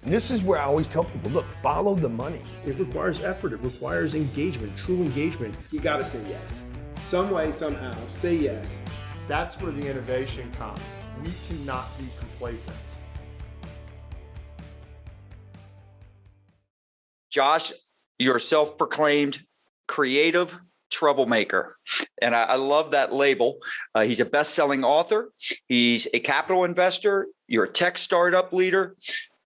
And this is where I always tell people, look, follow the money. It requires effort. It requires engagement, true engagement. You got to say yes. Some way, somehow, say yes. That's where the innovation comes. We cannot be complacent. Josh, you're a self-proclaimed creative troublemaker. And I love that label. He's a best-selling author. He's a capital investor. You're a tech startup leader,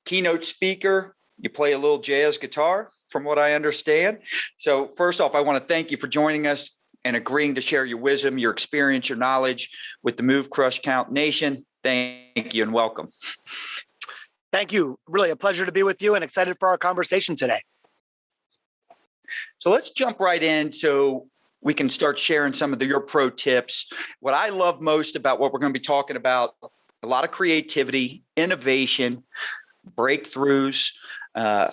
keynote speaker. You play a little jazz guitar, from what I understand. So first off, I want to thank you for joining us and agreeing to share your wisdom, your experience, your knowledge with the Move, Crush, Count Nation. Thank you and welcome. Thank you. Really a pleasure to be with you and excited for our conversation today. So let's jump right in so we can start sharing some of your pro tips. What I love most about what we're going to be talking about, a lot of creativity, innovation, breakthroughs. From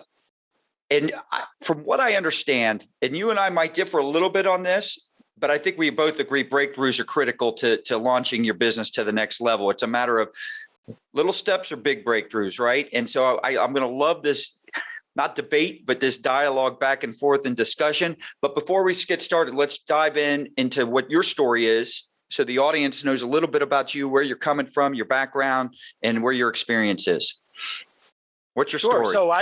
what I understand, and you and I might differ a little bit on this, but I think we both agree breakthroughs are critical to launching your business to the next level. It's a matter of little steps or big breakthroughs, right? And so I'm going to love this, not debate, but this dialogue back and forth and discussion. But before we get started, let's dive into what your story is so the audience knows a little bit about you, where you're coming from, your background, and where your experience is. What's your story? So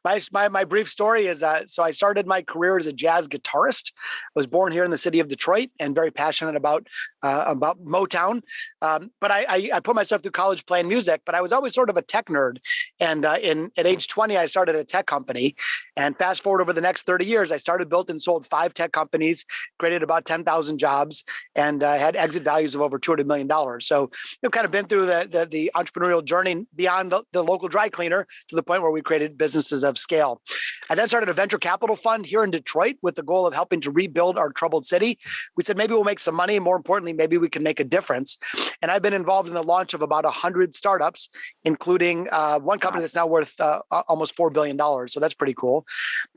my brief story is, so I started my career as a jazz guitarist. I was born here in the city of Detroit and very passionate about Motown. But I put myself through college playing music, but I was always sort of a tech nerd. And at age 20, I started a tech company. And fast forward over the next 30 years, I started, built, and sold 5 tech companies, created about 10,000 jobs, and had exit values of over $200 million. So I've kind of been through the entrepreneurial journey beyond the local dry cleaner to the point where we created businesses of scale. I then started a venture capital fund here in Detroit with the goal of helping to rebuild our troubled city. We said, maybe we'll make some money. More importantly, maybe we can make a difference. And I've been involved in the launch of about 100 startups, including one company that's now worth almost $4 billion. So that's pretty cool.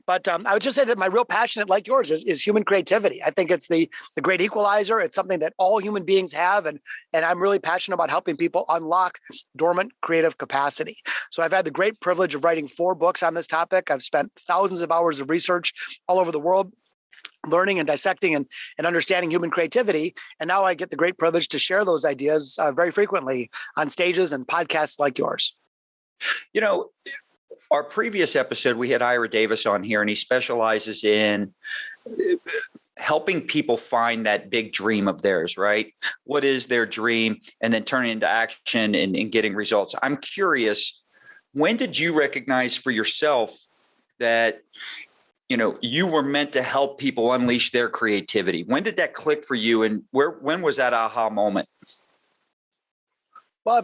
But I would just say that my real passion, like yours, is human creativity. I think it's the great equalizer. It's something that all human beings have. And I'm really passionate about helping people unlock dormant creative capacity. So I've had the great privilege of writing 4 books on this topic. I've spent thousands of hours of research all over the world, learning and dissecting and understanding human creativity. And now I get the great privilege to share those ideas very frequently on stages and podcasts like yours. You know, our previous episode, we had Ira Davis on here, and he specializes in helping people find that big dream of theirs, right? What is their dream? And then turning into action and getting results. I'm curious, when did you recognize for yourself that, you know, you were meant to help people unleash their creativity? When did that click for you? And when was that aha moment? Well,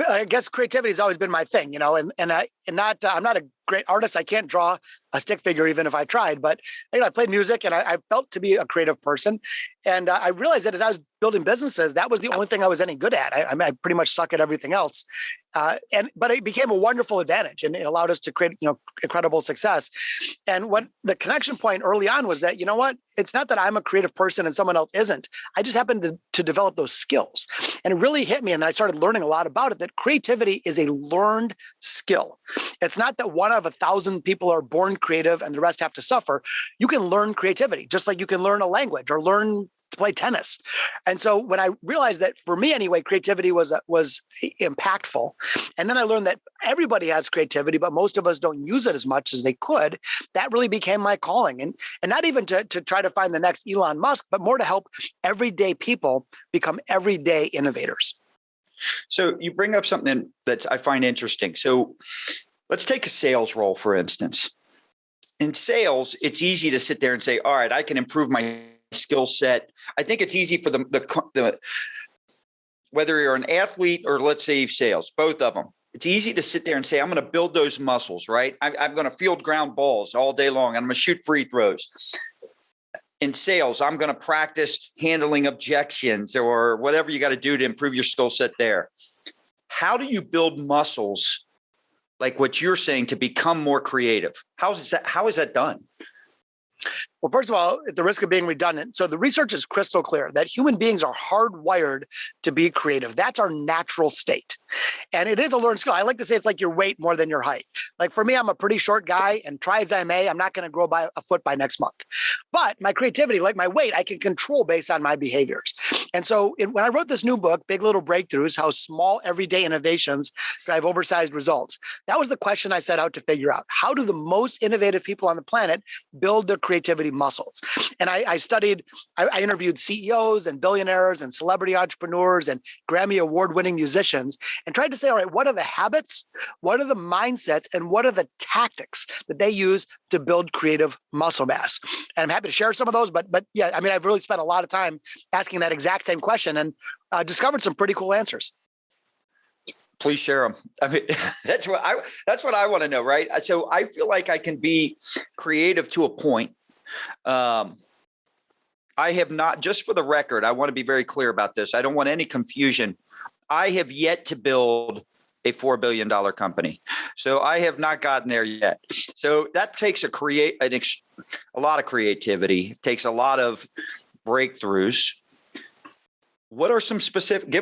I guess creativity has always been my thing, you know, and I'm not a great artist. I can't draw a stick figure even if I tried, but you know, I played music and I felt to be a creative person. And I realized that as I was building businesses, that was the only thing I was any good at. I pretty much suck at everything else. But it became a wonderful advantage, and it allowed us to create, you know, incredible success. And what the connection point early on was that, you know what, it's not that I'm a creative person and someone else isn't. I just happened to develop those skills. And it really hit me. And then I started learning a lot about it, that creativity is a learned skill. It's not that one of 1,000 people are born creative and the rest have to suffer. You can learn creativity, just like you can learn a language or learn to play tennis. And so when I realized that, for me anyway, creativity was impactful. And then I learned that everybody has creativity, but most of us don't use it as much as they could. That really became my calling. And not even to try to find the next Elon Musk, but more to help everyday people become everyday innovators. So you bring up something that I find interesting. So let's take a sales role, for instance. In sales, it's easy to sit there and say, all right, I can improve my skill set. I think it's easy for the whether you're an athlete or, let's say, sales, both of them. It's easy to sit there and say, I'm going to build those muscles, right? I'm going to field ground balls all day long. I'm going to shoot free throws. In sales, I'm going to practice handling objections or whatever you got to do to improve your skill set there. How do you build muscles like what you're saying to become more creative? How is that done? Well, first of all, at the risk of being redundant, so the research is crystal clear that human beings are hardwired to be creative. That's our natural state. And it is a learned skill. I like to say it's like your weight more than your height. Like for me, I'm a pretty short guy, and try as I may, I'm not going to grow by a foot by next month. But my creativity, like my weight, I can control based on my behaviors. And so when I wrote this new book, Big Little Breakthroughs, How Small Everyday Innovations Drive Oversized Results, that was the question I set out to figure out. How do the most innovative people on the planet build their creativity muscles? And I interviewed CEOs and billionaires and celebrity entrepreneurs and Grammy award-winning musicians and tried to say, all right, what are the habits, what are the mindsets, and what are the tactics that they use to build creative muscle mass? And I'm happy to share some of those, but yeah, I mean, I've really spent a lot of time asking that exact same question and discovered some pretty cool answers. Please share them. I mean, that's what I want to know, right? So I feel like I can be creative to a point. I have not, just for the record, I want to be very clear about this. I don't want any confusion. I have yet to build a $4 billion company. So I have not gotten there yet. So that takes a lot of creativity. It takes a lot of breakthroughs. What are some specific,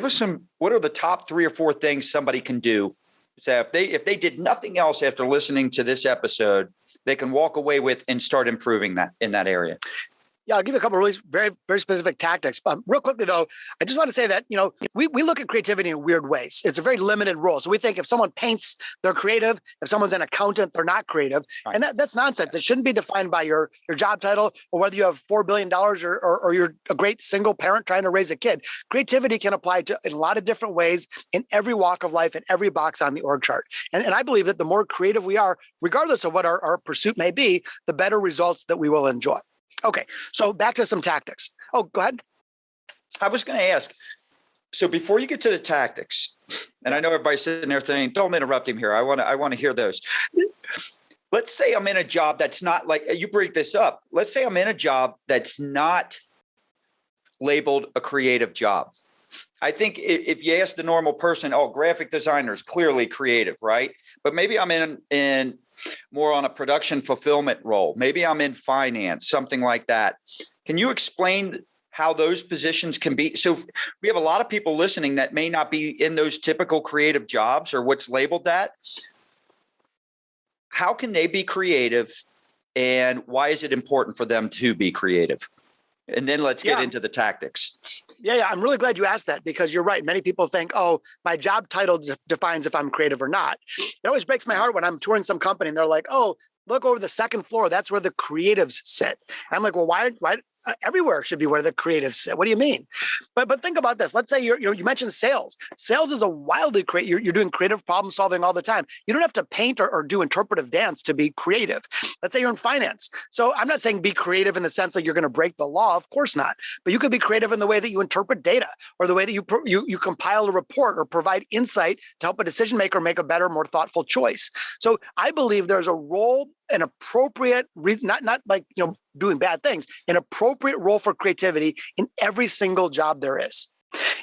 what are the top 3 or 4 things somebody can do? So if they did nothing else after listening to this episode, they can walk away with and start improving that in that area. Yeah, I'll give you a couple of really very, very specific tactics. Real quickly, though, I just want to say that, we look at creativity in weird ways. It's a very limited role. So we think if someone paints, they're creative. If someone's an accountant, they're not creative. Right. And that's nonsense. It shouldn't be defined by your job title or whether you have $4 billion or you're a great single parent trying to raise a kid. Creativity can apply to in a lot of different ways in every walk of life and every box on the org chart. And I believe that the more creative we are, regardless of what our pursuit may be, the better results that we will enjoy. Okay, so back to some tactics. Oh, go ahead. I was going to ask, so before you get to the tactics, and I know everybody's sitting there saying, don't interrupt him here. I want to hear those. Let's say I'm in a job that's not like, you bring this up. Let's say I'm in a job that's not labeled a creative job. I think if you ask the normal person, graphic designer is clearly creative, right? But maybe I'm in more on a production fulfillment role. Maybe I'm in finance, something like that. Can you explain how those positions can be? So we have a lot of people listening that may not be in those typical creative jobs or what's labeled that. How can they be creative, and why is it important for them to be creative? And then let's get into the tactics. Yeah, I'm really glad you asked that, because you're right. Many people think, my job title defines if I'm creative or not. It always breaks my heart when I'm touring some company and they're like, look over the second floor. That's where the creatives sit. And I'm like, well, why everywhere should be where the creatives sit. What do you mean? But think about this. Let's say you mentioned sales. Sales is a wildly creative. You're doing creative problem solving all the time. You don't have to paint or do interpretive dance to be creative. Let's say you're in finance. So I'm not saying be creative in the sense that you're going to break the law. Of course not. But you could be creative in the way that you interpret data, or the way that you compile a report or provide insight to help a decision maker make a better, more thoughtful choice. So I believe there's a role, an appropriate reason, not like doing bad things, an appropriate role for creativity in every single job there is.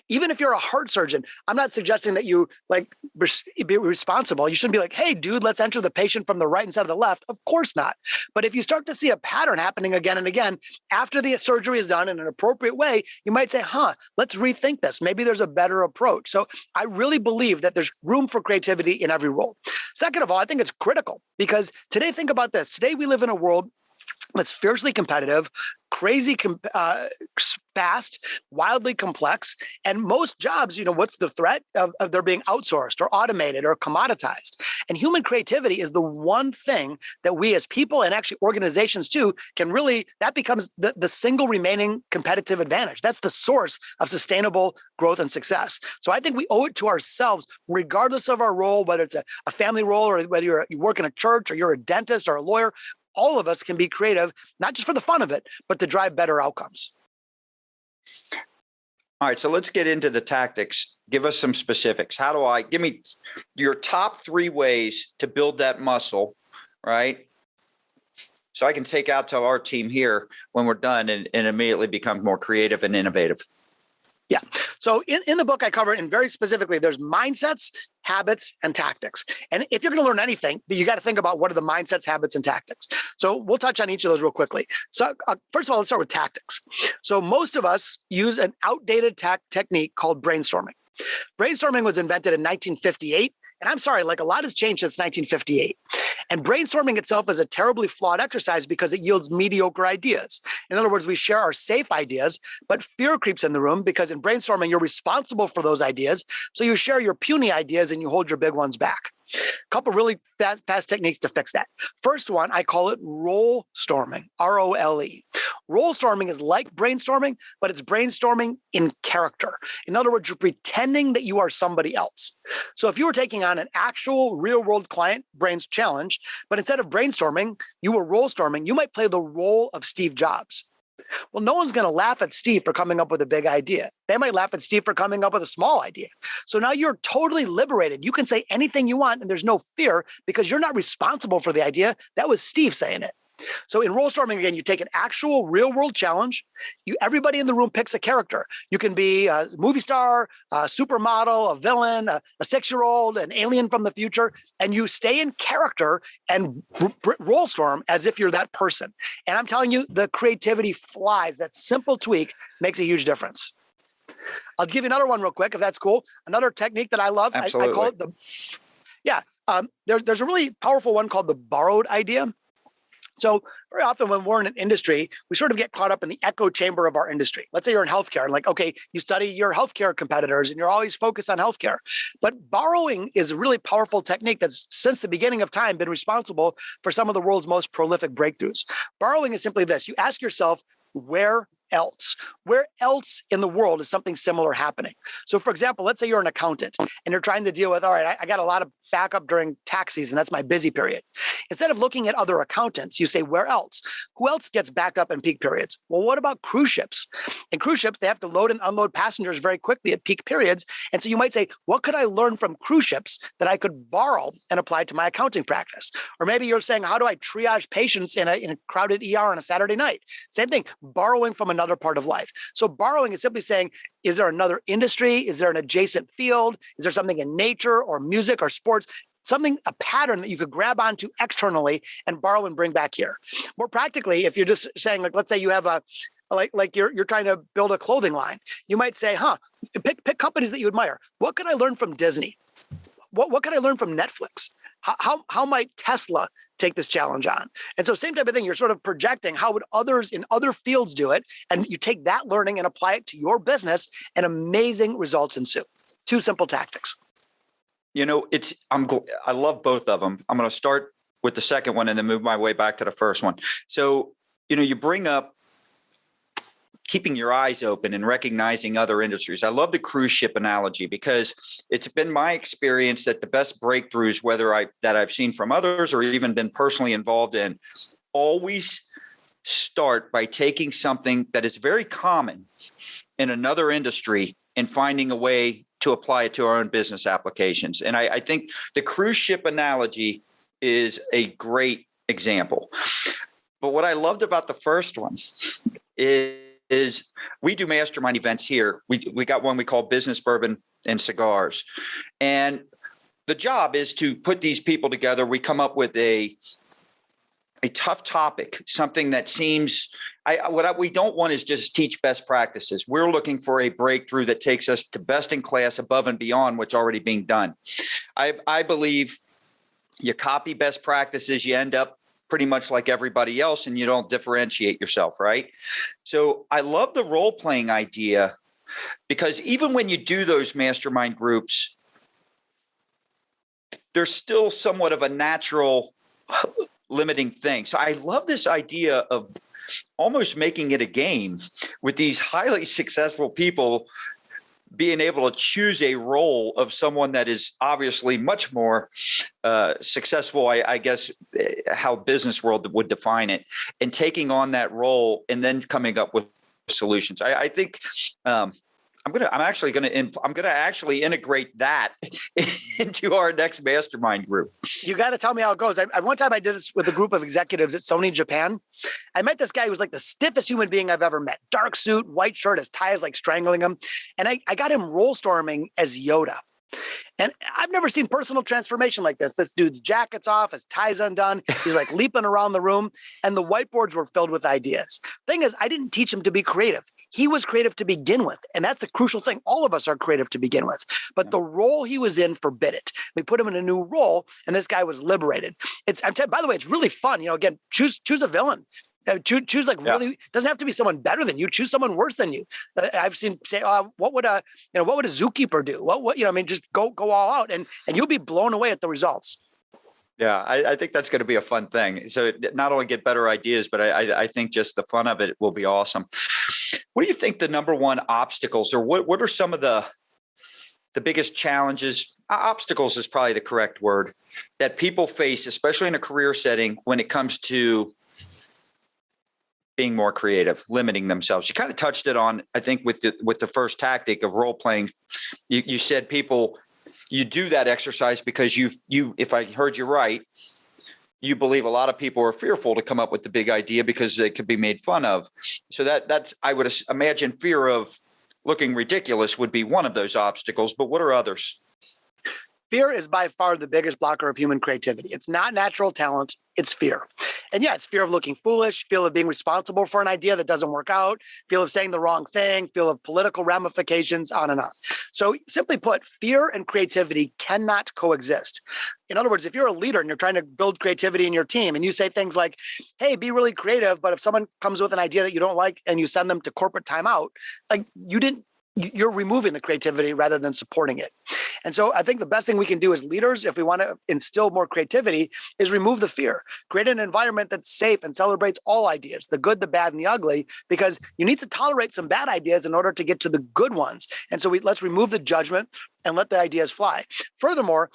Even if you're a heart surgeon, I'm not suggesting that you be responsible. You shouldn't be like, hey, dude, let's enter the patient from the right instead of the left. Of course not. But if you start to see a pattern happening again and again, after the surgery is done in an appropriate way, you might say, let's rethink this. Maybe there's a better approach. So I really believe that there's room for creativity in every role. Second of all, I think it's critical, because today, think about this. Today, we live in a world that's fiercely competitive, crazy fast, wildly complex. And most jobs, what's the threat of they're being outsourced or automated or commoditized? And human creativity is the one thing that we as people, and actually organizations too, can really, that becomes the single remaining competitive advantage. That's the source of sustainable growth and success. So I think we owe it to ourselves, regardless of our role, whether it's a family role or whether you work in a church or you're a dentist or a lawyer. All of us can be creative, not just for the fun of it, but to drive better outcomes. All right, so let's get into the tactics. Give us some specifics. Give me your top 3 ways to build that muscle, right? So I can take out to our team here when we're done and immediately become more creative and innovative. Yeah. So in the book, I cover it in very specifically, there's mindsets, habits, and tactics. And if you're going to learn anything, you got to think about what are the mindsets, habits, and tactics. So we'll touch on each of those real quickly. So first of all, let's start with tactics. So most of us use an outdated technique called brainstorming. Brainstorming was invented in 1958. And I'm sorry, like a lot has changed since 1958. And brainstorming itself is a terribly flawed exercise because it yields mediocre ideas. In other words, we share our safe ideas, but fear creeps in the room because in brainstorming, you're responsible for those ideas. So you share your puny ideas and you hold your big ones back. A couple really fast techniques to fix that. First one, I call it role storming, R-O-L-E. Role storming is like brainstorming, but it's brainstorming in character. In other words, you're pretending that you are somebody else. So if you were taking on an actual real-world client brains challenge, but instead of brainstorming, you were role storming, you might play the role of Steve Jobs. Well, no one's going to laugh at Steve for coming up with a big idea. They might laugh at Steve for coming up with a small idea. So now you're totally liberated. You can say anything you want and there's no fear because you're not responsible for the idea. That was Steve saying it. So in role storming, again, you take an actual real world challenge. Everybody in the room picks a character. You can be a movie star, a supermodel, a villain, a 6-year-old, an alien from the future, and you stay in character and role storm as if you're that person. And I'm telling you, the creativity flies. That simple tweak makes a huge difference. I'll give you another one real quick, if that's cool. Another technique that I love, I call it there's a really powerful one called the borrowed idea. So very often when we're in an industry, we sort of get caught up in the echo chamber of our industry. Let's say you're in healthcare, and like, okay, you study your healthcare competitors and you're always focused on healthcare. But borrowing is a really powerful technique that's since the beginning of time been responsible for some of the world's most prolific breakthroughs. Borrowing is simply this. You ask yourself, where else? Where else in the world is something similar happening? So for example, let's say you're an accountant and you're trying to deal with, all right, I got a lot of backup during tax season. That's my busy period. Instead of looking at other accountants, you say, where else? Who else gets backed up in peak periods? Well, what about cruise ships? In cruise ships, they have to load and unload passengers very quickly at peak periods. And so you might say, what could I learn from cruise ships that I could borrow and apply to my accounting practice? Or maybe you're saying, how do I triage patients in a crowded ER on a Saturday night? Same thing, borrowing from another part of life. So borrowing is simply saying, is there another industry? Is there an adjacent field? Is there something in nature or music or sports? Something, a pattern that you could grab onto externally and borrow and bring back here. More practically, if you're just saying, like, let's say you have you're trying to build a clothing line, you might say, pick companies that you admire. What could I learn from Disney? What could I learn from Netflix? How might Tesla take this challenge on? And so same type of thing, you're sort of projecting how would others in other fields do it, and you take that learning and apply it to your business, and amazing results ensue. 2 simple tactics. You know, I love both of them. I'm going to start with the second one and then move my way back to the first one. So, you know, you bring up keeping your eyes open and recognizing other industries. I love the cruise ship analogy because it's been my experience that the best breakthroughs, that I've seen from others or even been personally involved in, always start by taking something that is very common in another industry and finding a way to apply it to our own business applications. And I think the cruise ship analogy is a great example. But what I loved about the first one is we do mastermind events here. We got one we call Business Bourbon and Cigars. And the job is to put these people together. We come up with a tough topic, something that seems, what we don't want is just teach best practices. We're looking for a breakthrough that takes us to best in class, above and beyond what's already being done. I believe you copy best practices, you end up pretty much like everybody else and you don't differentiate yourself, right? So I love the role-playing idea because even when you do those mastermind groups, there's still somewhat of a natural limiting thing. So I love this idea of almost making it a game with these highly successful people being able to choose a role of someone that is obviously much more successful, I guess, how business world would define it, and taking on that role and then coming up with solutions. I think I'm going to actually integrate that into our next mastermind group. You got to tell me how it goes. One time I did this with a group of executives at Sony Japan. I met this guy who was like the stiffest human being I've ever met. Dark suit, white shirt, his tie is like strangling him. And I got him role storming as Yoda. And I've never seen personal transformation like this. This dude's jacket's off, his tie's undone. He's like leaping around the room, and the whiteboards were filled with ideas. Thing is, I didn't teach him to be creative. He was creative to begin with. And that's a crucial thing. All of us are creative to begin with. But the role he was in forbid it. We put him in a new role, and this guy was liberated. By the way, it's really fun. Again, choose a villain. Choose really, doesn't have to be someone better than you. Choose someone worse than you. I've seen say, what would a zookeeper do? Just go all out, and you'll be blown away at the results. Yeah, I think that's going to be a fun thing. So not only get better ideas, but I think just the fun of it will be awesome. What do you think the number one obstacles, or what are some of the biggest challenges? Obstacles is probably the correct word that people face, especially in a career setting, when it comes to being more creative, limiting themselves. You kind of touched it on, I think, with the first tactic of role playing. You said people, you do that exercise because you, if I heard you right, you believe a lot of people are fearful to come up with the big idea because they could be made fun of. So that's, I would imagine, fear of looking ridiculous would be one of those obstacles, but what are others? Fear is by far the biggest blocker of human creativity. It's not natural talent, it's fear. And yeah, it's fear of looking foolish, fear of being responsible for an idea that doesn't work out, fear of saying the wrong thing, fear of political ramifications, on and on. So simply put, fear and creativity cannot coexist. In other words, if you're a leader and you're trying to build creativity in your team and you say things like, hey, be really creative, but if someone comes with an idea that you don't like and you send them to corporate timeout, you're removing the creativity rather than supporting it. And so I think the best thing we can do as leaders, if we want to instill more creativity, is remove the fear. Create an environment that's safe and celebrates all ideas, the good, the bad, and the ugly, because you need to tolerate some bad ideas in order to get to the good ones. And so let's remove the judgment and let the ideas fly. Furthermore,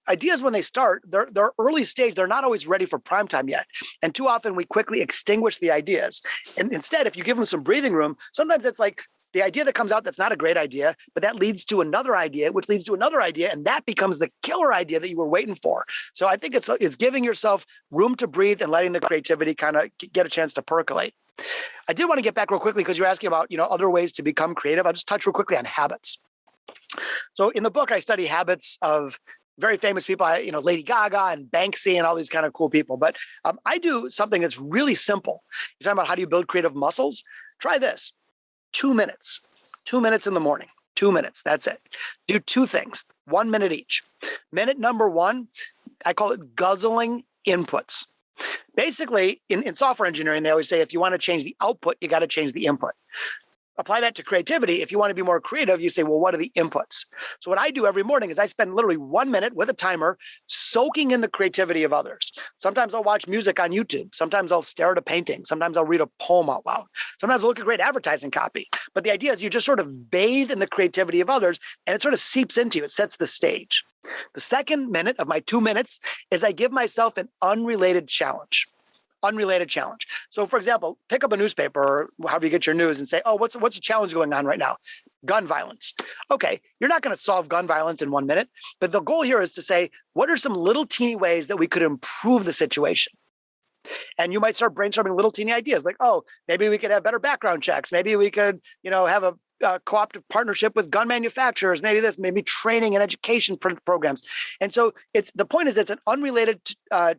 ideas when they start, they're early stage, they're not always ready for prime time yet. And too often we quickly extinguish the ideas. And instead, if you give them some breathing room, sometimes it's like the idea that comes out that's not a great idea, but that leads to another idea, which leads to another idea, and that becomes the killer idea that you were waiting for. So I think it's giving yourself room to breathe and letting the creativity kind of get a chance to percolate. I did want to get back real quickly because you're asking about other ways to become creative. I'll just touch real quickly on habits. So in the book, I study habits of very famous people, Lady Gaga and Banksy and all these kind of cool people. But I do something that's really simple. You're talking about how do you build creative muscles? Try this. 2 minutes in the morning, 2 minutes. That's it. Do two things, 1 minute each. Minute number one, I call it guzzling inputs. Basically, in software engineering, they always say, if you want to change the output, you got to change the input. Apply that to creativity. If you want to be more creative, you say, well, what are the inputs? So what I do every morning is I spend literally 1 minute with a timer soaking in the creativity of others. Sometimes I'll watch music on YouTube. Sometimes I'll stare at a painting. Sometimes I'll read a poem out loud. Sometimes I'll look at great advertising copy. But the idea is you just sort of bathe in the creativity of others and it sort of seeps into you. It sets the stage. The second minute of my 2 minutes is I give myself an unrelated challenge. So for example, pick up a newspaper or however you get your news and say, oh, what's a challenge going on right now? Gun violence. Okay, you're not going to solve gun violence in 1 minute, but the goal here is to say, what are some little teeny ways that we could improve the situation? And you might start brainstorming little teeny ideas like, oh, maybe we could have better background checks. Maybe we could, have a cooperative partnership with gun manufacturers, maybe training and education programs. And so the point is it's an unrelated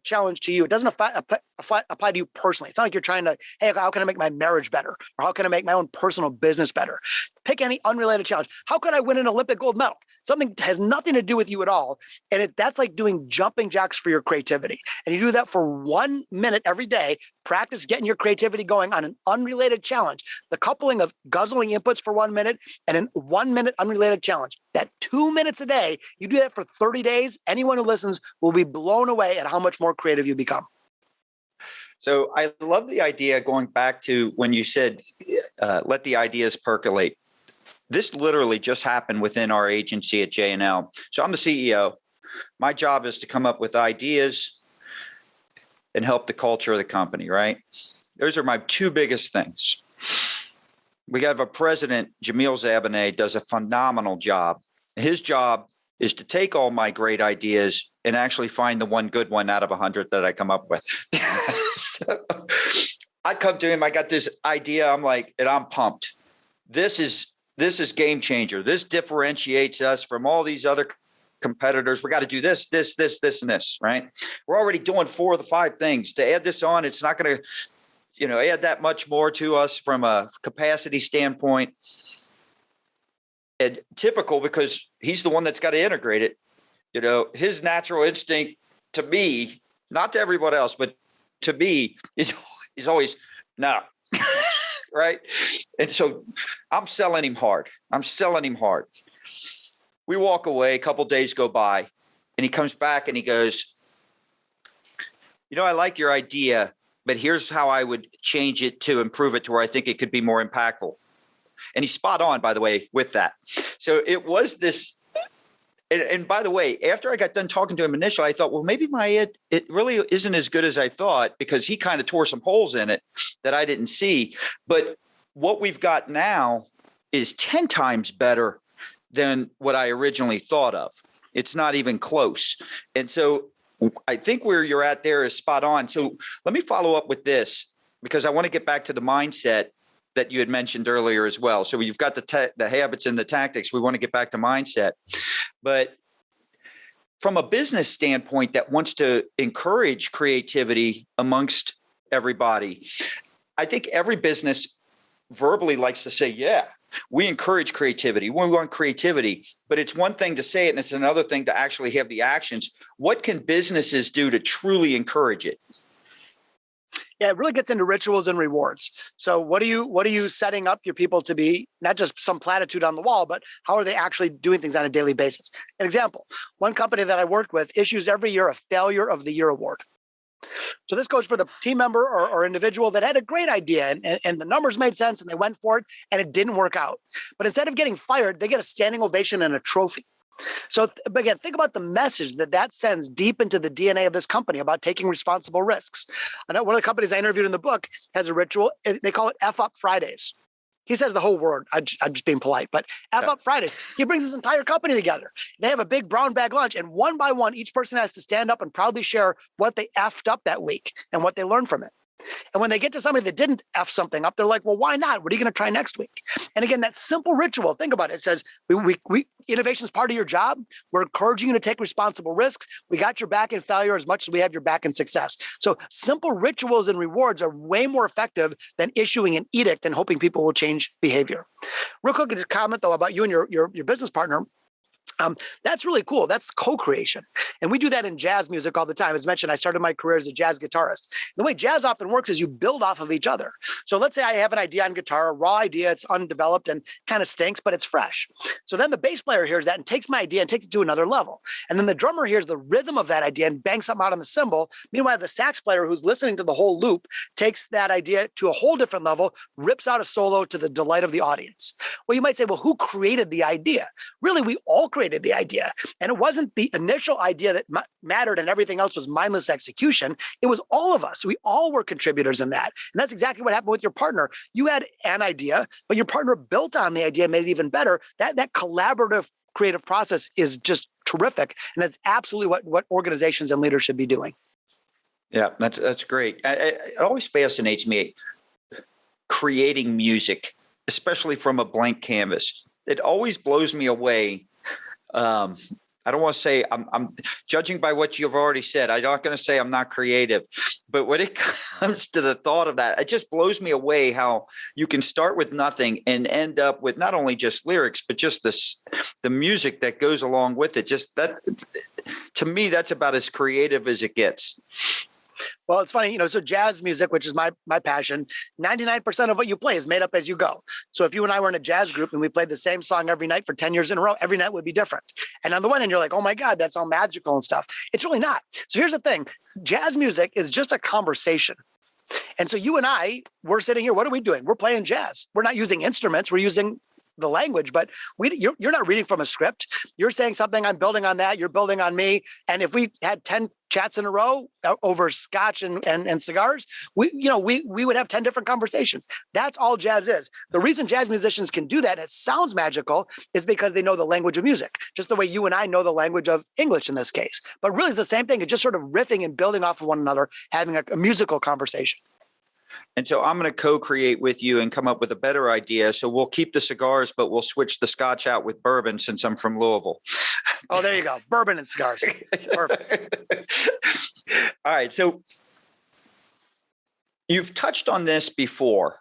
challenge to you. It doesn't apply to you personally. It's not like you're trying to, hey, how can I make my marriage better? Or how can I make my own personal business better? Pick any unrelated challenge. How could I win an Olympic gold medal? Something has nothing to do with you at all. And that's like doing jumping jacks for your creativity. And you do that for 1 minute every day. Practice getting your creativity going on an unrelated challenge. The coupling of guzzling inputs for 1 minute and an 1 minute unrelated challenge. That 2 minutes a day, you do that for 30 days. Anyone who listens will be blown away at how much more creative you become. So I love the idea going back to when you said, let the ideas percolate. This literally just happened within our agency at J&L. So I'm the CEO. My job is to come up with ideas and help the culture of the company, right? Those are my two biggest things. We have a president, Jamil Zabaneh, does a phenomenal job. His job is to take all my great ideas and actually find the one good one out of 100 that I come up with. So I come to him, I got this idea. I'm like, and I'm pumped. This is game changer. This differentiates us from all these other competitors. We got to do this, this, and this, right? We're already doing 4 of the 5 things. To add this on, it's not going to, add that much more to us from a capacity standpoint. And typical, because he's the one that's got to integrate it. His natural instinct to me, not to everybody else, but to me, is always no. Right. And so I'm selling him hard. We walk away, a couple of days go by, and he comes back and he goes, I like your idea, but here's how I would change it to improve it to where I think it could be more impactful. And he's spot on, by the way, with that. So it was this. And by the way, after I got done talking to him initially, I thought, well, maybe it really isn't as good as I thought, because he kind of tore some holes in it that I didn't see. But what we've got now is 10 times better than what I originally thought of. It's not even close. And so I think where you're at there is spot on. So let me follow up with this, because I want to get back to the mindset that you had mentioned earlier as well. So you've got the habits and the tactics. We want to get back to mindset. But from a business standpoint that wants to encourage creativity amongst everybody, I think every business verbally likes to say, yeah, we encourage creativity. We want creativity. But it's one thing to say it, and it's another thing to actually have the actions. What can businesses do to truly encourage it? Yeah, it really gets into rituals and rewards. So what are you setting up your people to be, not just some platitude on the wall, but how are they actually doing things on a daily basis? An example, one company that I worked with issues every year a Failure of the Year award. So this goes for the team member or individual that had a great idea and the numbers made sense and they went for it and it didn't work out. But instead of getting fired, they get a standing ovation and a trophy. So again, think about the message that sends deep into the DNA of this company about taking responsible risks. I know one of the companies I interviewed in the book has a ritual. They call it F Up Fridays. He says the whole word. I'm just being polite, but F Up Fridays. He brings his entire company together. They have a big brown bag lunch, and one by one, each person has to stand up and proudly share what they effed up that week and what they learned from it. And when they get to somebody that didn't F something up, they're like, well, why not? What are you going to try next week? And again, that simple ritual, think about it. It says, innovation is part of your job. We're encouraging you to take responsible risks. We got your back in failure as much as we have your back in success. So simple rituals and rewards are way more effective than issuing an edict and hoping people will change behavior. Real quick, just comment though about you and your business partner. That's really cool. That's co-creation. And we do that in jazz music all the time. As mentioned, I started my career as a jazz guitarist. The way jazz often works is you build off of each other. So let's say I have an idea on guitar, a raw idea, it's undeveloped and kind of stinks, but it's fresh. So then the bass player hears that and takes my idea and takes it to another level. And then the drummer hears the rhythm of that idea and bangs something out on the cymbal. Meanwhile, the sax player who's listening to the whole loop takes that idea to a whole different level, rips out a solo to the delight of the audience. Well, you might say, well, who created the idea? Really, we all created the idea. And it wasn't the initial idea that mattered and everything else was mindless execution. It was all of us. We all were contributors in that. And that's exactly what happened with your partner. You had an idea, but your partner built on the idea, made it even better. That collaborative creative process is just terrific. And that's absolutely what organizations and leaders should be doing. Yeah, that's great. It always fascinates me creating music, especially from a blank canvas. It always blows me away. I don't want to say I'm judging by what you've already said. I'm not going to say I'm not creative, but when it comes to the thought of that, it just blows me away how you can start with nothing and end up with not only just lyrics, but just the music that goes along with it. Just that, to me, that's about as creative as it gets. Well, it's funny, so jazz music, which is my passion, 99% of what you play is made up as you go. So if you and I were in a jazz group and we played the same song every night for 10 years in a row, every night would be different. And on the one hand, you're like, oh my God, that's all magical and stuff. It's really not. So here's the thing. Jazz music is just a conversation. And so you and I, we're sitting here, what are we doing? We're playing jazz. We're not using instruments. We're using the language, but you're not reading from a script. You're saying something, I'm building on that, you're building on me. And if we had 10 chats in a row over scotch and cigars, we would have 10 different conversations. That's all jazz is. The reason jazz musicians can do that, and it sounds magical, is because they know the language of music, just the way you and I know the language of English in this case. But really it's the same thing. It's just sort of riffing and building off of one another, having a musical conversation. And so I'm going to co-create with you and come up with a better idea. So we'll keep the cigars, but we'll switch the scotch out with bourbon since I'm from Louisville. Oh, there you go. Bourbon and cigars. Perfect. All right. So you've touched on this before,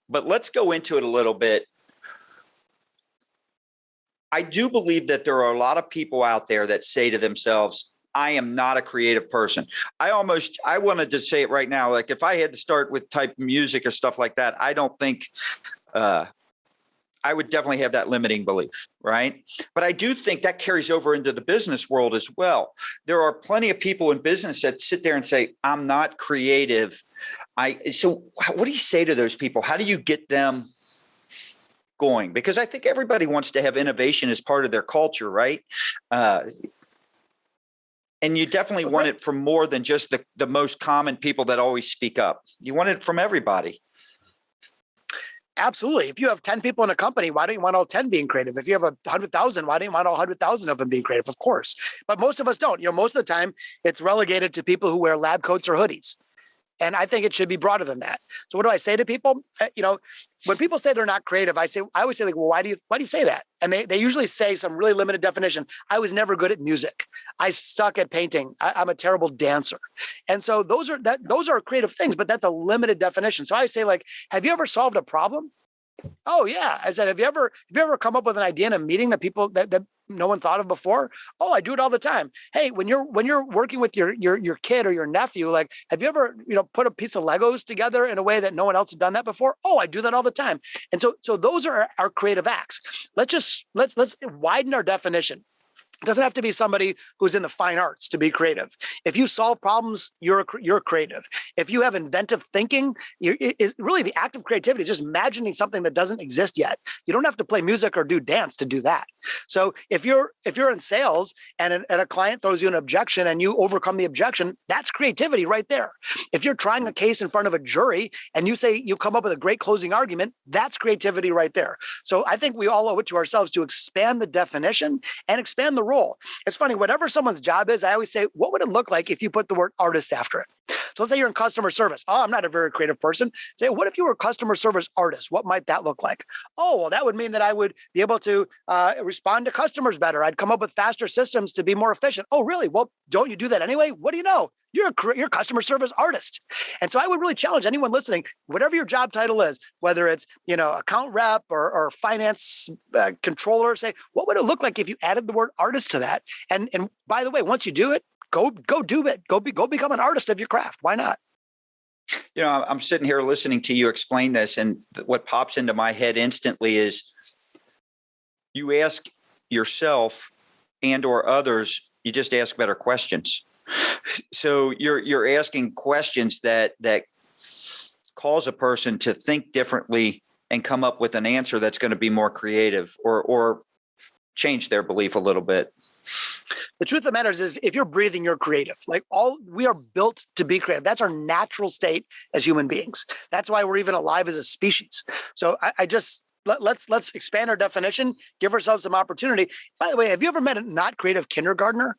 but let's go into it a little bit. I do believe that there are a lot of people out there that say to themselves, I am not a creative person. I wanted to say it right now. Like if I had to start with type music or stuff like that, I don't think I would definitely have that limiting belief, right? But I do think that carries over into the business world as well. There are plenty of people in business that sit there and say, I'm not creative. So what do you say to those people? How do you get them going? Because I think everybody wants to have innovation as part of their culture, right? And you definitely want it from more than just the most common people that always speak up. You want it from everybody. Absolutely. If you have 10 people in a company, why don't you want all 10 being creative? If you have 100,000, why don't you want all 100,000 of them being creative? Of course. But most of us don't. Most of the time it's relegated to people who wear lab coats or hoodies. And I think it should be broader than that. So what do I say to people? When people say they're not creative, I always say, like, well, why do you say that? And they usually say some really limited definition. I was never good at music. I suck at painting. I'm a terrible dancer. And so those are creative things, but that's a limited definition. So I say, like, have you ever solved a problem? Oh yeah. I said, have you ever come up with an idea in a meeting that people that no one thought of before? Oh, I do it all the time. Hey, when you're working with your kid or your nephew, like, have you ever, put a piece of Legos together in a way that no one else had done that before? Oh, I do that all the time. And so those are our creative acts. Let's widen our definition. It doesn't have to be somebody who's in the fine arts to be creative. If you solve problems, you're creative. If you have inventive thinking, really the act of creativity is just imagining something that doesn't exist yet. You don't have to play music or do dance to do that. So if you're in sales and a client throws you an objection and you overcome the objection, that's creativity right there. If you're trying a case in front of a jury and you come up with a great closing argument, that's creativity right there. So I think we all owe it to ourselves to expand the definition and expand the role. It's funny, whatever someone's job is, I always say, what would it look like if you put the word artist after it? So let's say you're in customer service. Oh, I'm not a very creative person. Say, what if you were a customer service artist? What might that look like? Oh, well, that would mean that I would be able to respond to customers better. I'd come up with faster systems to be more efficient. Oh, really? Well, don't you do that anyway? What do you know? You're a customer service artist. And so I would really challenge anyone listening, whatever your job title is, whether it's, account rep or finance controller, say, what would it look like if you added the word artist to that? And by the way, once you do it, go do it. Go become an artist of your craft. Why not? I'm sitting here listening to you explain this, and what pops into my head instantly is you ask yourself and or others, you just ask better questions. So you're asking questions that cause a person to think differently and come up with an answer that's going to be more creative or change their belief a little bit. The truth of the matter is if you're breathing, you're creative. We are built to be creative. That's our natural state as human beings. That's why we're even alive as a species. So let's expand our definition, give ourselves some opportunity. By the way, have you ever met a not creative kindergartner?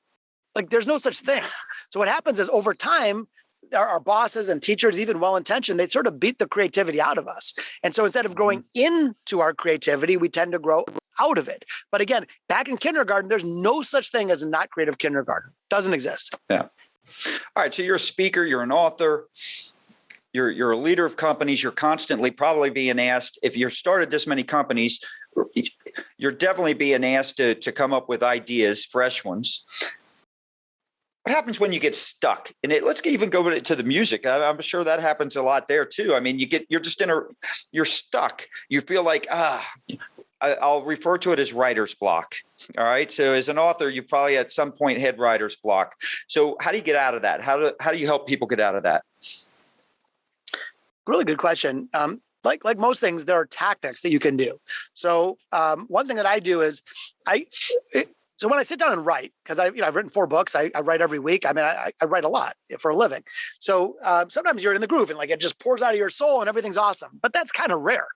There's no such thing. So what happens is over time, our bosses and teachers, even well-intentioned, they sort of beat the creativity out of us. And so instead of growing into our creativity, we tend to grow out of it. But again, back in kindergarten, there's no such thing as a not creative kindergarten. Doesn't exist. Yeah. All right. So you're a speaker, you're an author, you're a leader of companies. You're constantly probably being asked, if you started this many companies, you're definitely being asked to come up with ideas, fresh ones. What happens when you get stuck? And let's even go to the music. I'm sure that happens a lot there too. I mean, you're stuck. You feel like, I'll refer to it as writer's block. All right. So as an author, you probably at some point had writer's block. So how do you get out of that? How do you help people get out of that? Really good question. like most things, there are tactics that you can do. So one thing that I do is so when I sit down and write, because I've written 4 books, I write every week. I mean, I write a lot for a living. So sometimes you're in the groove and like it just pours out of your soul and everything's awesome. But that's kind of rare.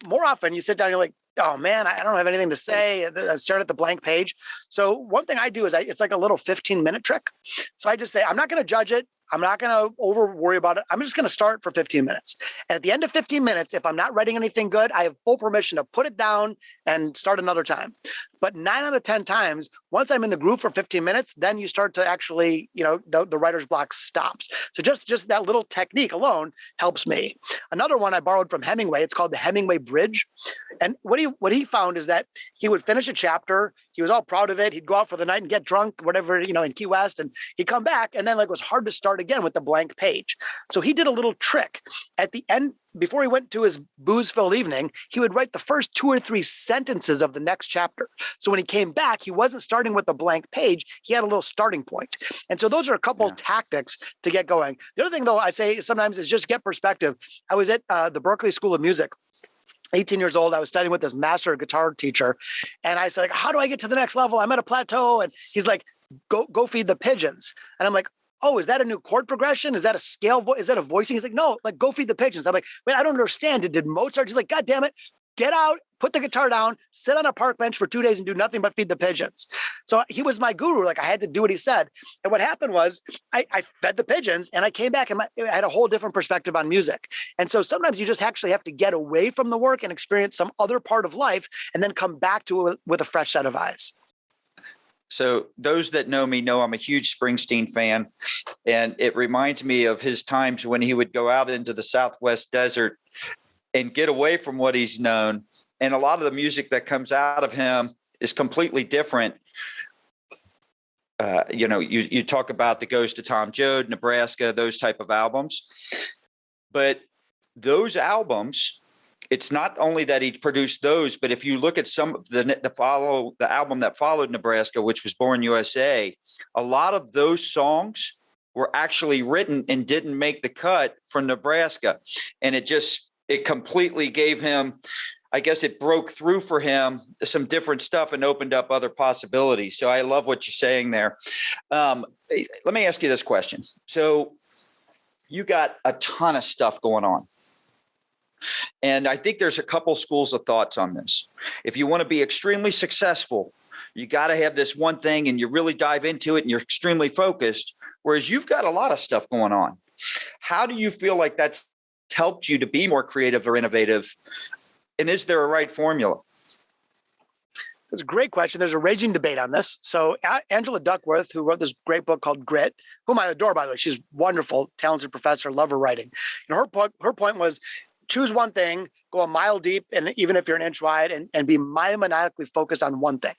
More often you sit down and you're like, oh man, I don't have anything to say. I'm staring at the blank page. So one thing I do is it's like a little 15-minute trick. So I just say, I'm not going to judge it. I'm not going to over worry about it. I'm just going to start for 15 minutes. And at the end of 15 minutes, if I'm not writing anything good, I have full permission to put it down and start another time. But 9 out of 10 times, once I'm in the groove for 15 minutes, then you start to actually, the writer's block stops. So just that little technique alone helps me. Another one I borrowed from Hemingway, it's called the Hemingway Bridge. And what he found is that he would finish a chapter. He was all proud of it. He'd go out for the night and get drunk, whatever, in Key West, and he'd come back. And then it was hard to start again with the blank page. So he did a little trick at the end. Before he went to his booze-filled evening, he would write the first 2 or 3 sentences of the next chapter. So when he came back, he wasn't starting with the blank page. He had a little starting point. And so those are a couple of tactics to get going. The other thing, though, I say sometimes is just get perspective. I was at the Berklee School of Music. 18 years old. I was studying with this master guitar teacher. And I said, how do I get to the next level? I'm at a plateau. And he's like, go feed the pigeons. And I'm like, oh, is that a new chord progression? Is that a scale? Is that a voicing? He's like, no, like go feed the pigeons. I'm like, wait, I don't understand. Did Mozart? He's like, God damn it. Get out, put the guitar down, sit on a park bench for 2 days and do nothing but feed the pigeons. So he was my guru. Like I had to do what he said. And what happened was I fed the pigeons and I came back and I had a whole different perspective on music. And so sometimes you just actually have to get away from the work and experience some other part of life and then come back to it with a fresh set of eyes. So those that know me know I'm a huge Springsteen fan, and it reminds me of his times when he would go out into the Southwest desert and get away from what he's known. And a lot of the music that comes out of him is completely different. You talk about the Ghost of Tom Joad, Nebraska, those type of albums. But those albums, it's not only that he produced those, but if you look at some of the album that followed Nebraska, which was Born USA, a lot of those songs were actually written and didn't make the cut from Nebraska. And it completely gave him, I guess it broke through for him some different stuff and opened up other possibilities. So I love what you're saying there. Let me ask you this question. So you got a ton of stuff going on. And I think there's a couple schools of thoughts on this. If you want to be extremely successful, you got to have this one thing and you really dive into it and you're extremely focused, whereas you've got a lot of stuff going on. How do you feel like that's helped you to be more creative or innovative? And is there a right formula? That's a great question. There's a raging debate on this. So Angela Duckworth, who wrote this great book called Grit, whom I adore, by the way, she's wonderful, talented professor, love her writing. And her point was, choose one thing, go a mile deep, and even if you're an inch wide, and be maniacally focused on one thing.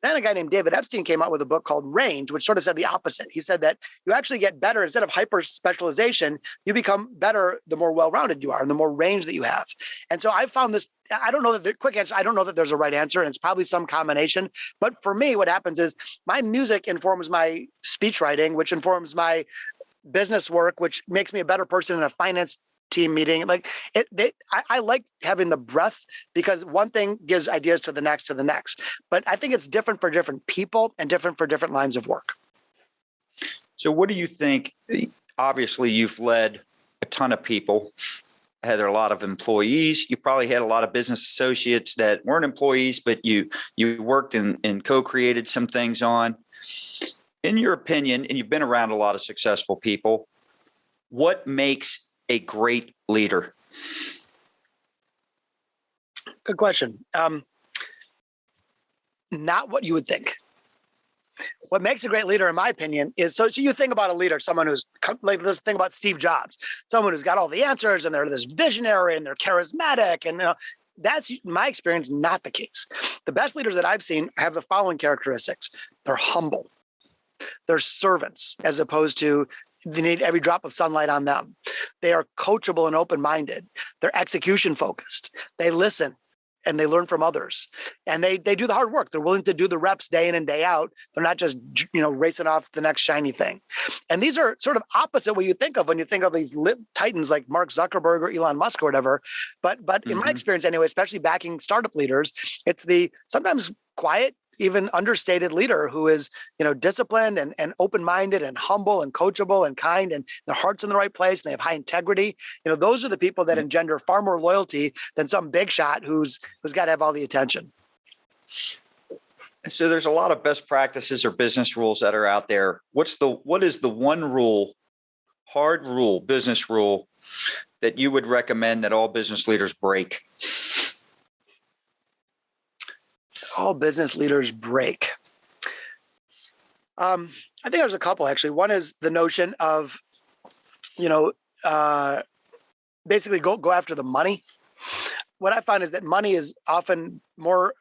Then a guy named David Epstein came out with a book called Range, which sort of said the opposite. He said that you actually get better instead of hyper specialization, you become better the more well-rounded you are and the more range that you have. And so I found this, I don't know that the quick answer, I don't know that there's a right answer, and it's probably some combination. But for me, what happens is my music informs my speech writing, which informs my business work, which makes me a better person in a finance team meeting. Like I like having the breadth because one thing gives ideas to the next. But I think it's different for different people and different for different lines of work. So what do you think? Obviously, you've led a ton of people, had a lot of employees. You probably had a lot of business associates that weren't employees, but you worked and co-created some things on. In your opinion, and you've been around a lot of successful people, what makes a great leader? Good question. Not what you would think. What makes a great leader, in my opinion, is so you think about a leader, someone who's like, let's think about Steve Jobs, someone who's got all the answers and they're this visionary and they're charismatic. And that's my experience, not the case. The best leaders that I've seen have the following characteristics. They're humble. They're servants, as opposed to they need every drop of sunlight on them. They are coachable and open-minded. They're execution focused. They listen and they learn from others, and they do the hard work. They're willing to do the reps day in and day out. They're not just, racing off the next shiny thing. And these are sort of opposite what you think of when you think of these titans like Mark Zuckerberg or Elon Musk or whatever. But in my experience anyway, especially backing startup leaders, it's the sometimes quiet, even understated leader who is, disciplined and open-minded and humble and coachable and kind, and their heart's in the right place and they have high integrity. Those are the people that engender far more loyalty than some big shot who's got to have all the attention. So there's a lot of best practices or business rules that are out there. What is the one rule, hard rule, business rule that you would recommend that all business leaders break? All business leaders break. I think there's a couple actually. One is the notion of, basically go after the money. What I find is that money is often more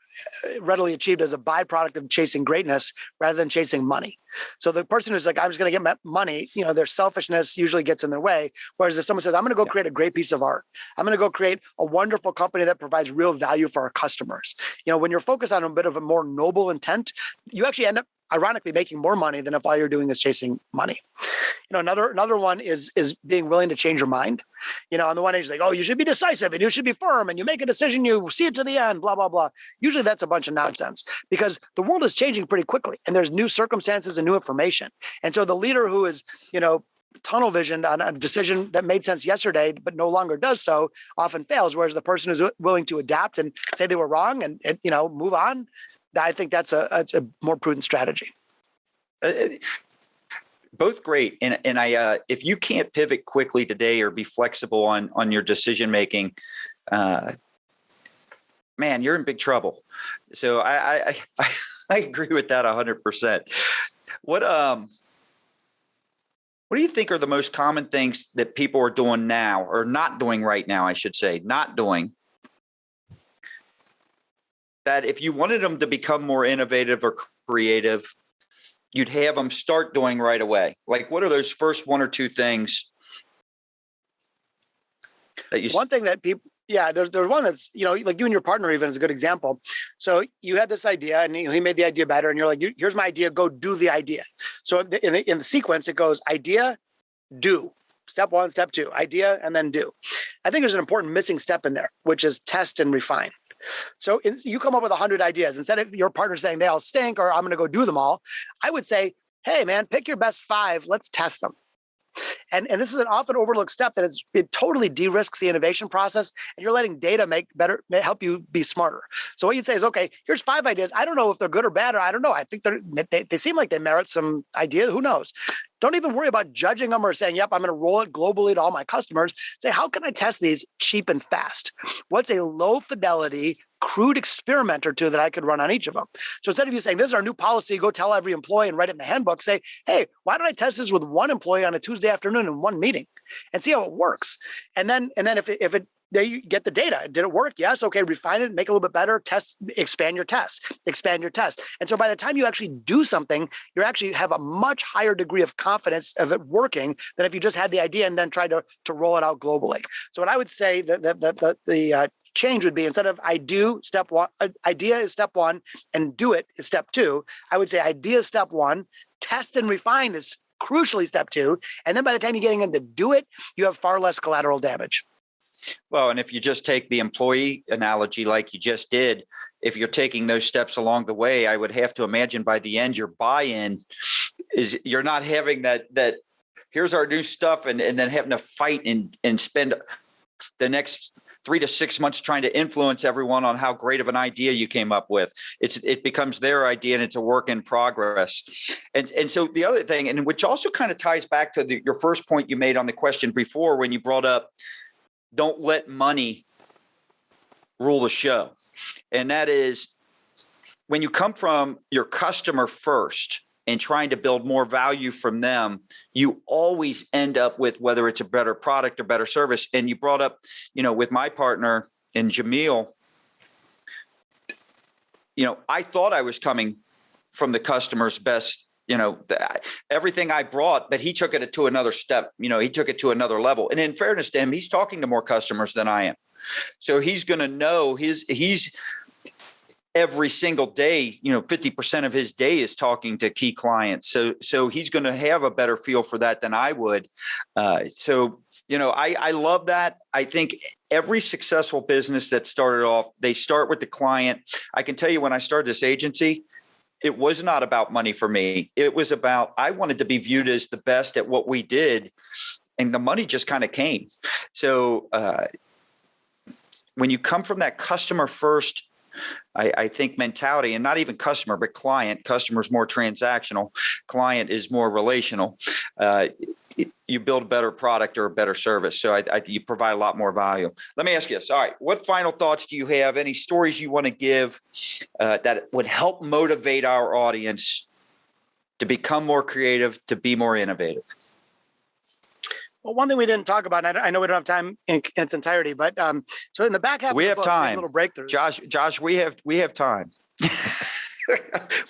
readily achieved as a byproduct of chasing greatness rather than chasing money. So the person who's like, I'm just going to get money, their selfishness usually gets in their way. Whereas if someone says, I'm going to go create a great piece of art, I'm going to go create a wonderful company that provides real value for our customers. When you're focused on a bit of a more noble intent, you actually end up ironically making more money than if all you're doing is chasing money. Another one is being willing to change your mind. On the one hand, it's like, oh, you should be decisive and you should be firm and you make a decision, you see it to the end, blah, blah, blah. Usually that's a bunch of nonsense because the world is changing pretty quickly and there's new circumstances and new information. And so the leader who is, tunnel visioned on a decision that made sense yesterday, but no longer does so, often fails. Whereas the person who's willing to adapt and say they were wrong and move on, I think that's a more prudent strategy. Both great. And I, if you can't pivot quickly today or be flexible on your decision making, man, you're in big trouble. So I agree with that 100%. What do you think are the most common things that people are doing now, or not doing right now, I should say, not doing, that if you wanted them to become more innovative or creative, you'd have them start doing right away? Like, what are those first one or two things that you? One thing that people, there's one that's, like you and your partner even is a good example. So you had this idea and he made the idea better and you're like, here's my idea, go do the idea. So in the sequence, it goes idea, do. Step one, step two, idea, and then do. I think there's an important missing step in there, which is test and refine. So you come up with 100 ideas. Instead of your partner saying they all stink or I'm going to go do them all, I would say, hey, man, pick your best 5. Let's test them. And this is an often overlooked step that it totally de-risks the innovation process, and you're letting data help you be smarter. So what you'd say is, okay, here's 5 ideas. I don't know if they're good or bad, or I don't know. I think they seem like they merit some idea. Who knows? Don't even worry about judging them or saying, yep, I'm going to roll it globally to all my customers. Say, how can I test these cheap and fast? What's a low fidelity, crude experiment or two that I could run on each of them? So instead of you saying, this is our new policy, go tell every employee and write it in the handbook, say, hey, why don't I test this with one employee on a Tuesday afternoon in one meeting and see how it works? And then if you get the data. Did it work? Yes. Okay. Refine it, make it a little bit better, test, expand your test. And so by the time you actually do something, you actually have a much higher degree of confidence of it working than if you just had the idea and then tried to roll it out globally. So what I would say the change would be, instead of step one, idea is step 1 and do it is step 2. I would say idea is step 1, test and refine is crucially step 2. And then by the time you're getting into do it, you have far less collateral damage. Well, and if you just take the employee analogy like you just did, if you're taking those steps along the way, I would have to imagine by the end, your buy-in is you're not having that here's our new stuff and then having to fight and spend the next 3 to 6 months trying to influence everyone on how great of an idea you came up with. It becomes their idea and it's a work in progress. And so the other thing, and which also kind of ties back to your first point you made on the question before, when you brought up, don't let money rule the show. And that is, when you come from your customer first and trying to build more value from them, you always end up with, whether it's a better product or better service. And you brought up, with my partner and Jamil, I thought I was coming from the customer's best, everything I brought, but he took it to another step. He took it to another level. And in fairness to him, he's talking to more customers than I am. So he's going to know he's every single day, 50% of his day is talking to key clients. So he's going to have a better feel for that than I would. I love that. I think every successful business that started off, they start with the client. I can tell you when I started this agency, it was not about money for me. It was about, I wanted to be viewed as the best at what we did. And the money just kind of came. So when you come from that customer first, I think mentality, and not even customer, but client. Customer is more transactional. Client is more relational. You build a better product or a better service. So you provide a lot more value. Let me ask you this. All right. What final thoughts do you have? Any stories you want to give that would help motivate our audience to become more creative, to be more innovative? Well, one thing we didn't talk about, and I know we don't have time in its entirety, but so in the back half we of the have book, time. we have little breakthroughs. Josh, we have time.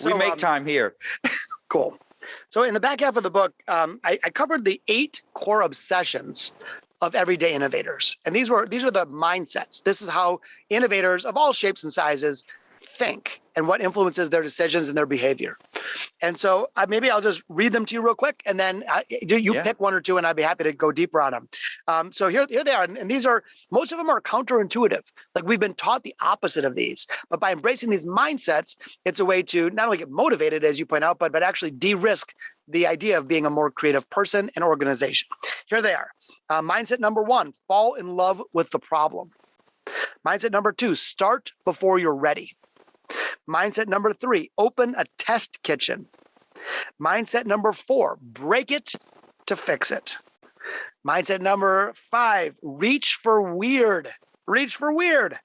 We make time here. Cool. So in the back half of the book, I covered the 8 core obsessions of everyday innovators, and these are the mindsets. This is how innovators of all shapes and sizes think, and what influences their decisions and their behavior. And so maybe I'll just read them to you real quick, and then pick one or two, and I'd be happy to go deeper on them. So here they are, and these are, most of them are counterintuitive. Like, we've been taught the opposite of these, but by embracing these mindsets, it's a way to not only get motivated, as you point out, but actually de-risk the idea of being a more creative person and organization. Here they are. Mindset number 1, fall in love with the problem. Mindset number 2, start before you're ready. Mindset number 3, open a test kitchen. Mindset number 4, break it to fix it. Mindset number 5, reach for weird. Reach for weird.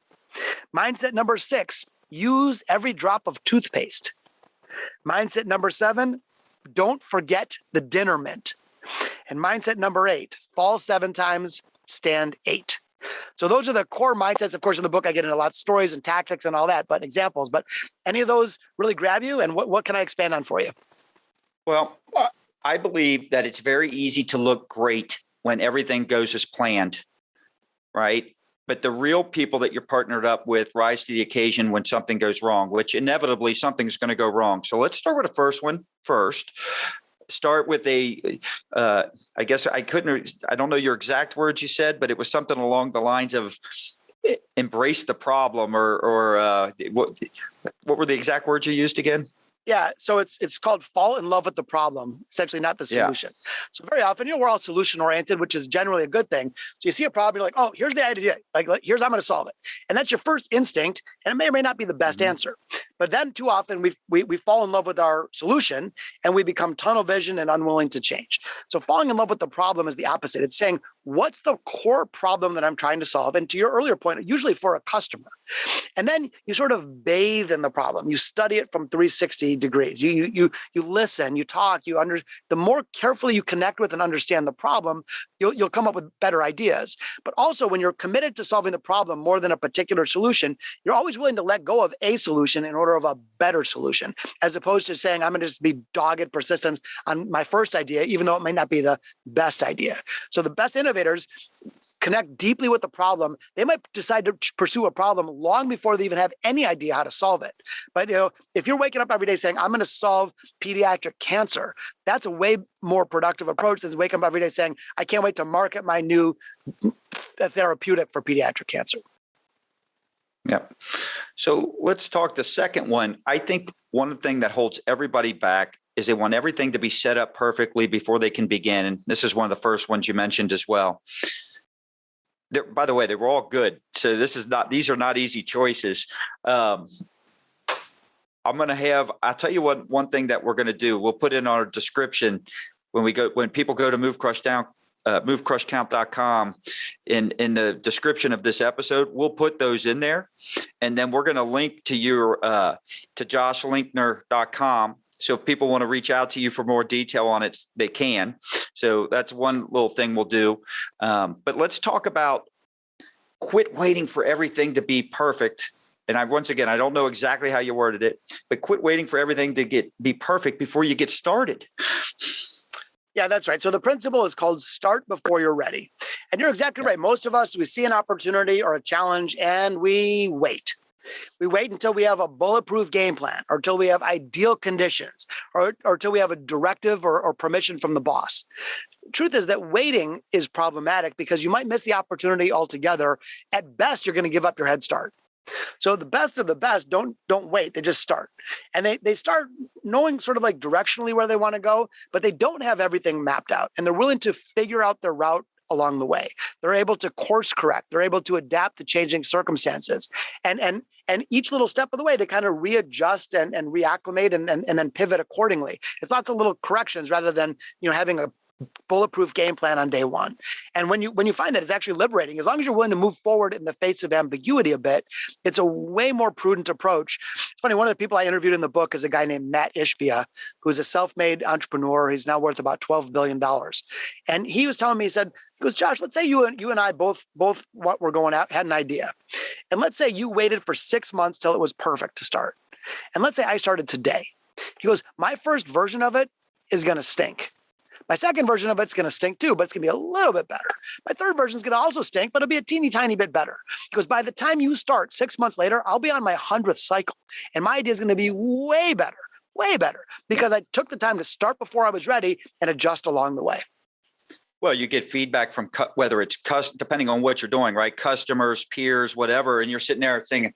Mindset number 6, use every drop of toothpaste. Mindset number 7, don't forget the dinner mint. And mindset number 8, fall 7 times, stand 8. So those are the core mindsets. Of course, in the book, I get into a lot of stories and tactics and all that, but examples. But any of those really grab you? And what can I expand on for you? Well, I believe that it's very easy to look great when everything goes as planned, right? But the real people that you're partnered up with rise to the occasion when something goes wrong, which inevitably something's going to go wrong. So let's start with the first one first. Start with I guess I don't know your exact words you said, but it was something along the lines of embrace the problem or what were the exact words you used again? Yeah, so it's called fall in love with the problem, essentially, not the solution. Yeah. So very often, we're all solution oriented, which is generally a good thing. So you see a problem, you're like, oh, here's the idea. Like here's how I'm going to solve it. And that's your first instinct. And it may or may not be the best answer. But then too often we fall in love with our solution and we become tunnel vision and unwilling to change. So falling in love with the problem is the opposite. It's saying, what's the core problem that I'm trying to solve? And to your earlier point, usually for a customer. And then you sort of bathe in the problem. You study it from 360 degrees. You listen, you talk, the more carefully you connect with and understand the problem, you'll come up with better ideas. But also, when you're committed to solving the problem more than a particular solution, you're always willing to let go of a solution in order of a better solution, as opposed to saying, I'm going to just be dogged persistent on my first idea, even though it may not be the best idea. So the best innovators connect deeply with the problem. They might decide to pursue a problem long before they even have any idea how to solve it. But if you're waking up every day saying, I'm going to solve pediatric cancer, that's a way more productive approach than waking up every day saying, I can't wait to market my new therapeutic for pediatric cancer. Yeah. So let's talk the second one. I think one thing that holds everybody back is they want everything to be set up perfectly before they can begin. And this is one of the first ones you mentioned as well. By the way, they were all good. So these are not easy choices. I'll tell you what, one thing that we're going to do, we'll put in our description when people go to move.crush.count.com in the description of this episode, we'll put those in there. And then we're going to link to to joshlinkner.com. So if people want to reach out to you for more detail on it, they can. So that's one little thing we'll do. But let's talk about quit waiting for everything to be perfect. And once again, I don't know exactly how you worded it, but quit waiting for everything to be perfect before you get started. Yeah, that's right. So the principle is called start before you're ready. And you're exactly right. Most of us, we see an opportunity or a challenge and we wait. We wait until we have a bulletproof game plan, or until we have ideal conditions, or until we have a directive or permission from the boss. Truth is that waiting is problematic because you might miss the opportunity altogether. At best, you're going to give up your head start. So the best of the best don't wait. They just start. And they start knowing sort of like directionally where they want to go, but they don't have everything mapped out. And they're willing to figure out their route along the way. They're able to course correct. They're able to adapt to changing circumstances. And each little step of the way, they kind of readjust and reacclimate and then pivot accordingly. It's lots of little corrections rather than, having a bulletproof game plan on day one. And when you find that, it's actually liberating. As long as you're willing to move forward in the face of ambiguity a bit, it's a way more prudent approach. It's funny, one of the people I interviewed in the book is a guy named Matt Ishbia, who's a self-made entrepreneur. He's now worth about $12 billion. And he was telling me, he goes, Josh, let's say you and I both what we're going out had an idea. And let's say you waited for 6 months till it was perfect to start. And let's say I started today. He goes, my first version of it is going to stink. My second version of it's going to stink too, but it's going to be a little bit better. My third version is going to also stink, but it'll be a teeny tiny bit better. Because by the time you start 6 months later, I'll be on my 100th cycle. And my idea is going to be way better, because I took the time to start before I was ready and adjust along the way. Well, you get feedback from whether it's depending on what you're doing, right? Customers, peers, whatever. And you're sitting there thinking,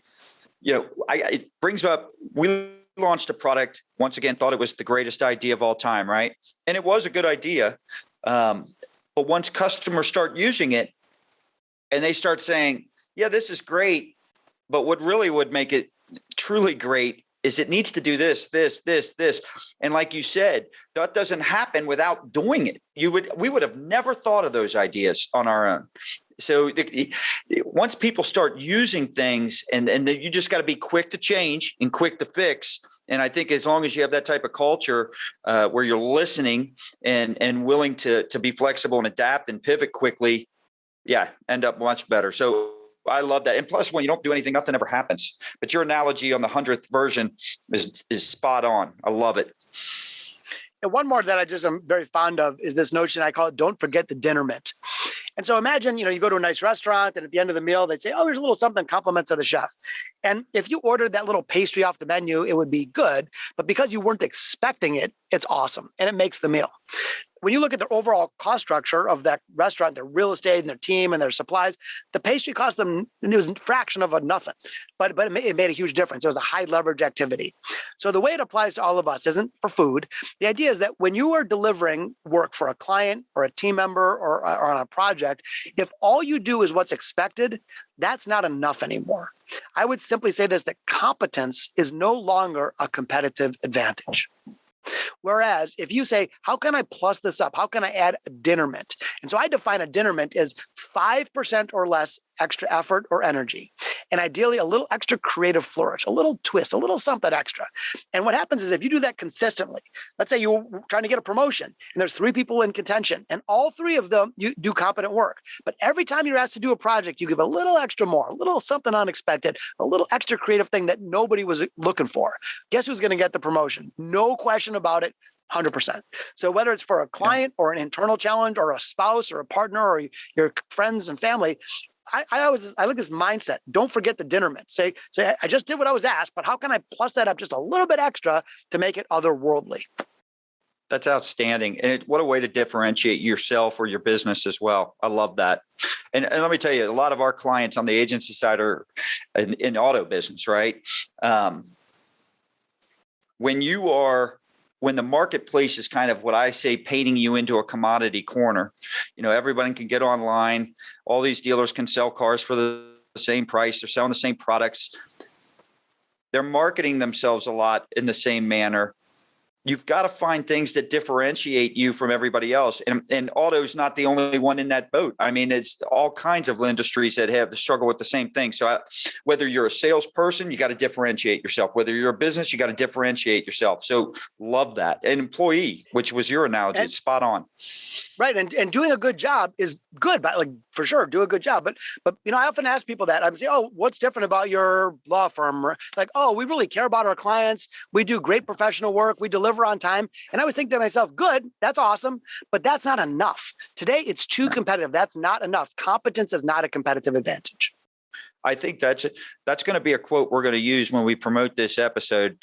it brings up, we launched a product, once again, thought it was the greatest idea of all time, right? And it was a good idea. But once customers start using it and they start saying, yeah, this is great, but what really would make it truly great is it needs to do this, this, this, this. And like you said, that doesn't happen without doing it. We would have never thought of those ideas on our own. So once people start using things, and you just got to be quick to change and quick to fix. And I think as long as you have that type of culture where you're listening and willing to be flexible and adapt and pivot quickly, end up much better. So I love that. And plus, when you don't do anything, nothing ever happens. But your analogy on the 100th version is spot on. I love it. And one more that I'm very fond of is this notion, I call it, don't forget the dinner mint. And so imagine, you go to a nice restaurant and at the end of the meal, they'd say, oh, here's a little something, compliments of the chef. And if you ordered that little pastry off the menu, it would be good. But because you weren't expecting it, it's awesome. And it makes the meal. When you look at the overall cost structure of that restaurant, their real estate and their team and their supplies, the pastry cost them, it was a fraction of nothing, but it made a huge difference. It was a high leverage activity. So the way it applies to all of us isn't for food. The idea is that when you are delivering work for a client or a team member or on a project, if all you do is what's expected, that's not enough anymore. I would simply say this, that competence is no longer a competitive advantage. Whereas if you say, how can I plus this up? How can I add a dinner mint? And so I define a dinner mint as 5% or less extra effort or energy. And ideally a little extra creative flourish, a little twist, a little something extra. And what happens is if you do that consistently, let's say you're trying to get a promotion and there's 3 people in contention and all 3 of them you do competent work. But every time you're asked to do a project, you give a little extra more, a little something unexpected, a little extra creative thing that nobody was looking for. Guess who's going to get the promotion? No question about it. 100%. So whether it's for a client or an internal challenge or a spouse or a partner or your friends and family, I like this mindset. Don't forget the dinner mint. Say, I just did what I was asked, but how can I plus that up just a little bit extra to make it otherworldly? That's outstanding. And what a way to differentiate yourself or your business as well. I love that. And let me tell you, a lot of our clients on the agency side are in auto business, right? When the marketplace is kind of what I say, painting you into a commodity corner, everybody can get online. All these dealers can sell cars for the same price. They're selling the same products. They're marketing themselves a lot in the same manner. You've got to find things that differentiate you from everybody else. And auto's not the only one in that boat. I mean, it's all kinds of industries that have to struggle with the same thing. So whether you're a salesperson, you got to differentiate yourself. Whether you're a business, you got to differentiate yourself. So love that. An employee, which was your analogy, it's spot on. Right. And doing a good job is good, but for sure, do a good job. But I often ask people that. I'm saying, oh, what's different about your law firm? Or like, oh, we really care about our clients. We do great professional work. We deliver on time. And I always think to myself, good, that's awesome, but that's not enough. Today, it's too competitive. That's not enough. Competence is not a competitive advantage. I think that's going to be a quote we're going to use when we promote this episode.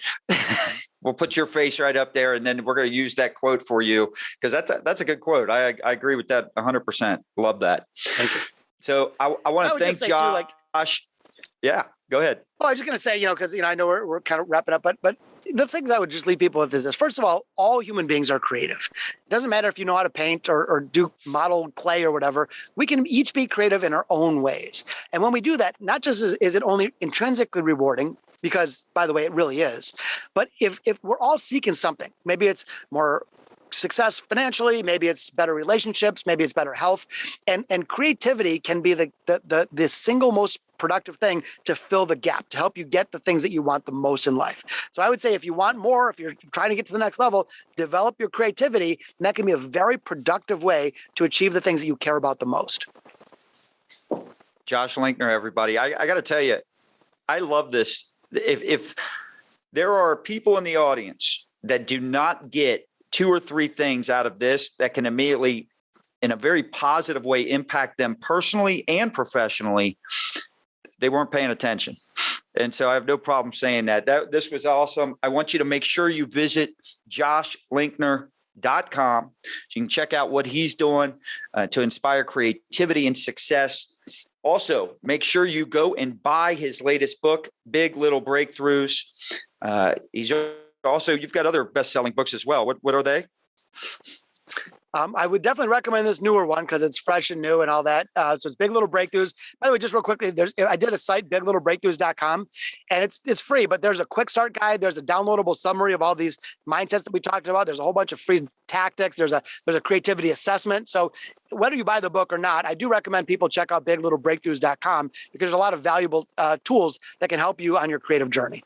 We'll put your face right up there, and then we're going to use that quote for you, because that's a good quote. I agree with that 100%. Love that. Thank you. So I want to thank Josh. Yeah, go ahead. Well, I was just going to say, because I know we're kind of wrapping up, but the things I would just leave people with is this. First of all human beings are creative. It doesn't matter if you know how to paint or do model clay or whatever. We can each be creative in our own ways. And when we do that, not just is it only intrinsically rewarding, because, by the way, it really is, but if we're all seeking something, maybe it's more success financially, maybe it's better relationships, maybe it's better health, and creativity can be the single most productive thing to fill the gap, to help you get the things that you want the most in life. So I would say, if you want more, if you're trying to get to the next level, develop your creativity, and that can be a very productive way to achieve the things that you care about the most. Josh Linkner, everybody. I got to tell you, I love this. If there are people in the audience that do not get 2 or 3 things out of this that can immediately, in a very positive way, impact them personally and professionally, they weren't paying attention. And so I have no problem saying that. This was awesome. I want you to make sure you visit joshlinkner.com so you can check out what he's doing to inspire creativity and success. Also, make sure you go and buy his latest book, Big Little Breakthroughs. You've got other best-selling books as well. What are they? I would definitely recommend this newer one because it's fresh and new and all that. So it's Big Little Breakthroughs. By the way, just real quickly, I did a site, biglittlebreakthroughs.com, and it's free, but there's a quick start guide. There's a downloadable summary of all these mindsets that we talked about. There's a whole bunch of free tactics. There's a creativity assessment. So whether you buy the book or not, I do recommend people check out biglittlebreakthroughs.com because there's a lot of valuable tools that can help you on your creative journey.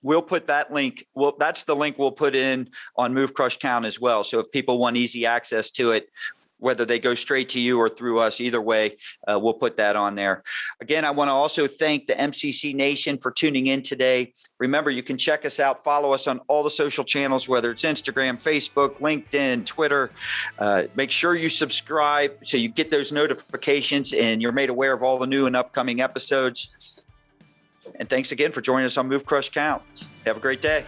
We'll put that link. Well, that's the link we'll put in on Move, Crush, Count as well. So if people want easy access to it, whether they go straight to you or through us, either way, we'll put that on there. Again, I want to also thank the MCC Nation for tuning in today. Remember, you can check us out, follow us on all the social channels, whether it's Instagram, Facebook, LinkedIn, Twitter. Make sure you subscribe so you get those notifications and you're made aware of all the new and upcoming episodes. And thanks again for joining us on Move, Crush, Count. Have a great day.